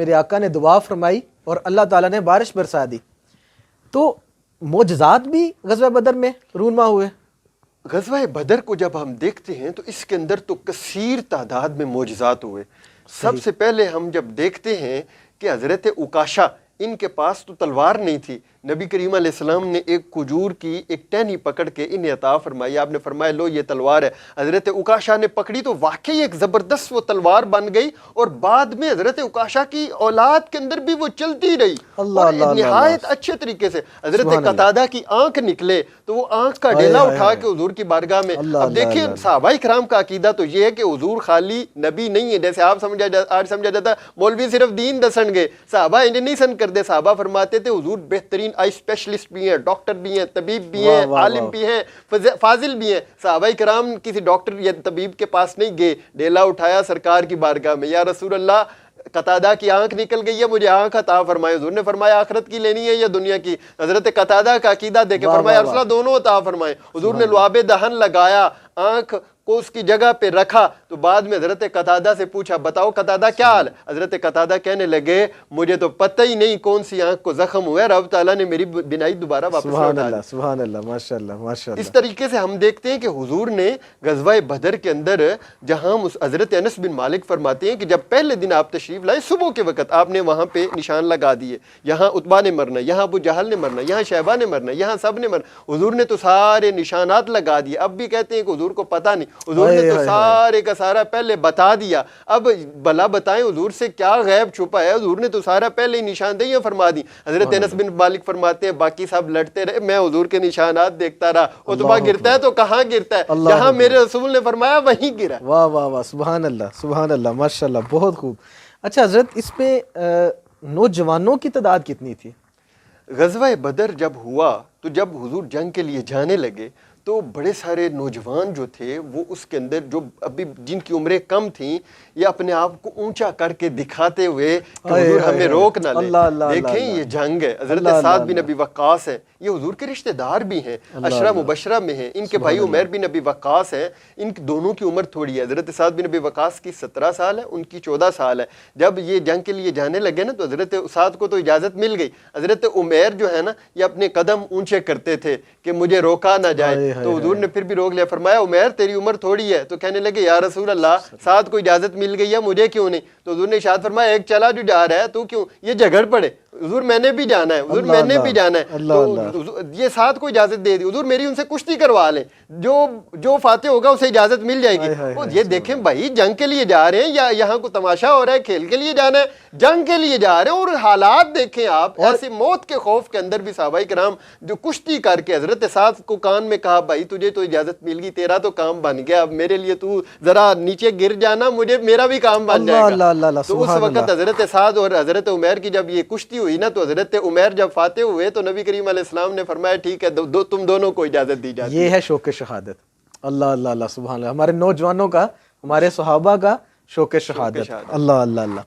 میرے آقا نے دعا فرمائی اور اللہ تعالیٰ نے بارش برسا دی. تو معجزات بھی غزوہ بدر میں رونما ہوئے. غزوہ بدر کو جب ہم دیکھتے ہیں تو اس کے اندر تو کثیر تعداد میں معجزات ہوئے. سب سے پہلے ہم جب دیکھتے ہیں کہ حضرت عکاشہ، ان کے پاس تو تلوار نہیں تھی، نبی کریم علیہ السلام نے ایک کھجور کی ایک ٹہنی پکڑ کے انہیں عطا فرمائی. آپ نے فرمایا لو یہ تلوار ہے. حضرت عکاشہ نے پکڑی تو واقعی ایک زبردست وہ تلوار بن گئی، اور بعد میں حضرت عکاشہ کی اولاد کے اندر بھی وہ چلتی رہی اور نہایت اچھے طریقے سے. حضرت قتادہ کی آنکھ نکلے تو وہ آنکھ کا ڈیلا اٹھا کے حضور کی بارگاہ میں. اب دیکھیں صحابہ کرام کا عقیدہ تو یہ ہے کہ حضور خالی نبی نہیں ہے جیسے آپ آج سمجھا جاتا ہے مولوی صرف دین دسن گے. صحابہ انہیں نہیں سن کر دے. صحابہ فرماتے تھے حضور بہترین آئی اسپیشلسٹ بھی ہیں، ڈاکٹر بھی ہیں، طبیب بھی ہیں، عالم بھی ہیں، فاضل بھی ہیں. صحابہ کرام کسی ڈاکٹر یا طبیب کے پاس نہیں گئے، ڈیلا اٹھایا سرکار کی بارگاہ میں، یا رسول اللہ قتادہ کی آنکھ نکل گئی ہے، مجھے آنکھ عطا فرمائے. حضور نے فرمایا آخرت کی لینی ہے یا دنیا کی؟ حضرت قتادہ کا عقیدہ دیکھے، فرمایا رسول اللہ دونوں عطا فرمائے. حضور نے لعاب دہن لگایا، آنکھ کو اس کی جگہ پہ رکھا تو بعد میں حضرت قتادہ سے پوچھا بتاؤ قتادہ کیا حال ہے؟ حضرت قتادہ کہنے لگے مجھے تو پتہ ہی نہیں کون سی آنکھ کو زخم ہوا ہے، رب تعالیٰ نے میری بینائی دوبارہ واپس لوٹا دی. سبحان اللہ، ماشاءاللہ ماشاءاللہ. اس طریقے سے ہم دیکھتے ہیں کہ حضور نے غزوہ بدر کے اندر جہاں حضرت انس بن مالک فرماتے ہیں کہ جب پہلے دن آپ تشریف لائے صبح کے وقت آپ نے وہاں پہ نشان لگا دیے، یہاں عتبہ نے مرنا، یہاں ابو جہل نے مرنا، یہاں شیبہ نے مرنا، یہاں سب نے مرنا. حضور نے تو سارے نشانات لگا دیے. اب بھی کہتے ہیں کہ حضور کو پتہ نہیں، حضور نے تو سارے کا سارا پہلے بتا دیا. اب بھلا بتائیں حضور سے کیا غیب چھپا ہے؟ حضور نے تو سارا پہلے ہی نشاندہیاں فرما دی. حضرت انس بن مالک فرماتے ہیں باقی سب لڑتے رہے، میں حضور کے نشانات دیکھتا رہا. عتبہ گرتا ہے تو کہاں گرتا ہے؟ جہاں میرے رسول نے فرمایا وہیں گرا. واہ واہ واہ، سبحان اللہ سبحان اللہ، ماشاءاللہ، بہت خوب. اچھا حضرت، اس پہ نوجوانوں کی تعداد کتنی تھی؟ غزوہ بدر جب ہوا تو جب حضور جنگ کے لیے جانے لگے تو بڑے سارے نوجوان جو تھے وہ اس کے اندر جو ابھی جن کی عمریں کم تھیں یہ اپنے آپ کو اونچا کر کے دکھاتے ہوئے کہ حضور ہمیں روک نہ لے. دیکھیں یہ جنگ ہے. حضرت سعد بن ابی وقاص ہے، یہ حضور کے رشتہ دار بھی ہیں، عشرہ مبشرہ میں ہیں. ان کے بھائی عمیر بن ابی وقاص ہیں، ان دونوں کی عمر تھوڑی ہے. حضرت سعد بن ابی وقاص کی 17 سال ہے، ان کی 14 سال ہے. جب یہ جنگ کے لیے جانے لگے نا تو حضرت سعد کو تو اجازت مل گئی. حضرت عمیر جو ہے نا یہ اپنے قدم اونچے کرتے تھے کہ مجھے روکا نہ جائے. تو حضور نے پھر بھی روک لیا. فرمایا عمیر تیری عمر تھوڑی ہے. تو کہنے لگے یا رسول اللہ سعد کو اجازت مل گئی ہے مجھے کیوں نہیں؟ تو حضور نے ارشاد فرمایا ایک چلا جو جا رہا ہے تو کیوں یہ جھگڑ پڑے؟ حضور میں نے بھی جانا ہے، حضور میں نے بھی جانا ہے. تو یہ سعد کو اجازت دے دی. حضور میری ان سے کشتی کروا لیں، جو فاتح ہوگا اسے اجازت مل جائے گی. یہ دیکھیں بھائی جنگ کے لیے جا رہے ہیں یا یہاں کو تماشا ہو رہا ہے؟ کھیل کے لیے جانا ہے، جنگ کے لیے جا رہے ہیں. اور حالات دیکھیں آپ، ایسے موت کے خوف کے اندر بھی صحابہ کرام جو کشتی کر کے حضرت سعد کو کان میں کہا بھائی تجھے تو اجازت مل گئی، تیرا تو کام بن گیا، اب میرے لیے تو ذرا نیچے گر جانا، مجھے میرا بھی کام بن جائے گا. تو اس وقت حضرت سعد اور حضرت عمیر کی جب یہ کشتی ہوئی نا تو حضرت عمیر جب فاتح ہوئے تو نبی کریم علیہ السلام نے فرمایا ٹھیک ہے تم دونوں کو اجازت دی جاتی ہے. یہ ہے شوق شہادت. اللہ اللہ اللہ، سبحان اللہ، ہمارے نوجوانوں کا، ہمارے صحابہ کا شوق شہادت. اللہ اللہ اللہ.